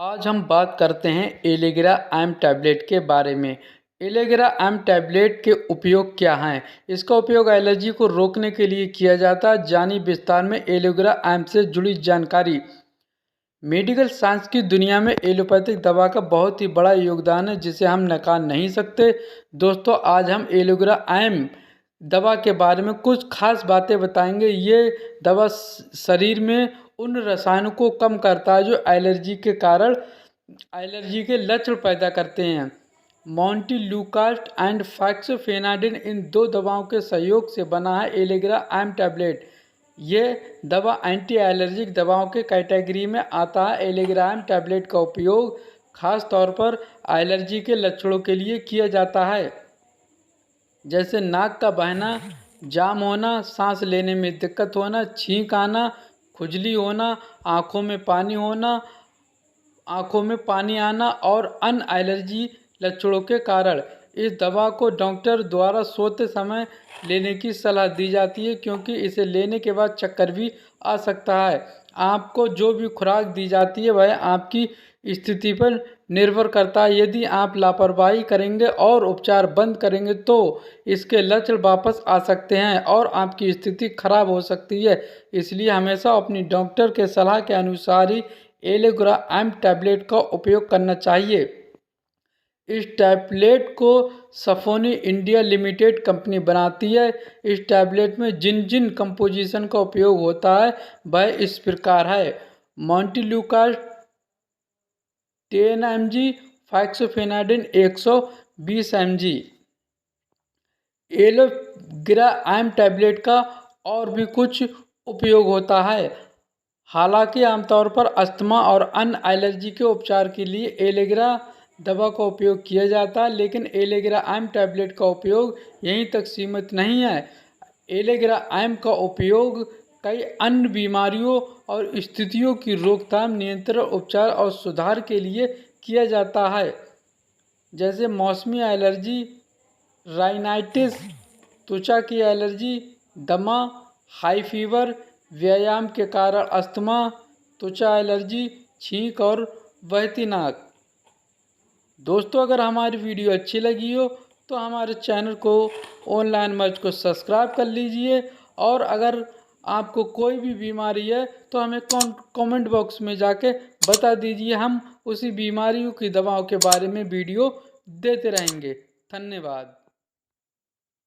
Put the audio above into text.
आज हम बात करते हैं एलेग्रा एम टैबलेट के बारे में। एलेग्रा एम टैबलेट के उपयोग क्या हैं? इसका उपयोग एलर्जी को रोकने के लिए किया जाता है। जानिए विस्तार में एलोवेरा एम से जुड़ी जानकारी। मेडिकल साइंस की दुनिया में एलोपैथिक दवा का बहुत ही बड़ा योगदान है, जिसे हम नकार नहीं सकते। दोस्तों, आज हम एलोवेरा एम दवा के बारे में कुछ खास बातें बताएंगे। ये दवा शरीर में उन रसायनों को कम करता है जो एलर्जी के कारण एलर्जी के लक्षण पैदा करते हैं। मॉन्टेलुकास्ट एंड फॉस्फेनाडिन, इन दो दवाओं के सहयोग से बना है एलेग्रा एम टैबलेट। ये दवा एंटी एलर्जिक दवाओं के कैटेगरी में आता है। एलेग्रा एम टैबलेट का उपयोग खास तौर पर एलर्जी के लक्षणों के लिए किया जाता है, जैसे नाक का बहना, जाम होना, सांस लेने में दिक्कत होना, छींक आना, खुजली होना, आँखों में पानी आना और अन्य एलर्जी लक्षणों के कारण। इस दवा को डॉक्टर द्वारा सोते समय लेने की सलाह दी जाती है, क्योंकि इसे लेने के बाद चक्कर भी आ सकता है। आपको जो भी खुराक दी जाती है वह आपकी स्थिति पर निर्भर करता है। यदि आप लापरवाही करेंगे और उपचार बंद करेंगे तो इसके लक्षण वापस आ सकते हैं और आपकी स्थिति खराब हो सकती है। इसलिए हमेशा अपनी डॉक्टर के सलाह के अनुसार ही एलेग्रा एम टैबलेट का उपयोग करना चाहिए। इस टैबलेट को सफोनी इंडिया लिमिटेड कंपनी बनाती है। इस टैबलेट में जिन जिन कंपोजिशन का उपयोग होता है वह इस प्रकार है: montelukast 10 mg, fexofenadine 120 mg। Aloe vera M tablet का और भी कुछ उपयोग होता है। हालांकि आमतौर पर अस्थमा और अन्य एलर्जी के उपचार के लिए एलेग्रा दवा का उपयोग किया जाता है, लेकिन एलेग्रा एम टैबलेट का उपयोग यहीं तक सीमित नहीं है। एलेग्रा एम का उपयोग कई अन्य बीमारियों और स्थितियों की रोकथाम, नियंत्रण, उपचार और सुधार के लिए किया जाता है, जैसे मौसमी एलर्जी, राइनाइटिस, त्वचा की एलर्जी, दमा, हाई फीवर, व्यायाम के कारण अस्थमा, त्वचा एलर्जी, छींक और बहती नाक। दोस्तों, अगर हमारी वीडियो अच्छी लगी हो तो हमारे चैनल को ऑनलाइन मर्ज को सब्सक्राइब कर लीजिए, और अगर आपको कोई भी बीमारी है तो हमें कमेंट बॉक्स में जाके बता दीजिए। हम उसी बीमारियों की दवाओं के बारे में वीडियो देते रहेंगे। धन्यवाद।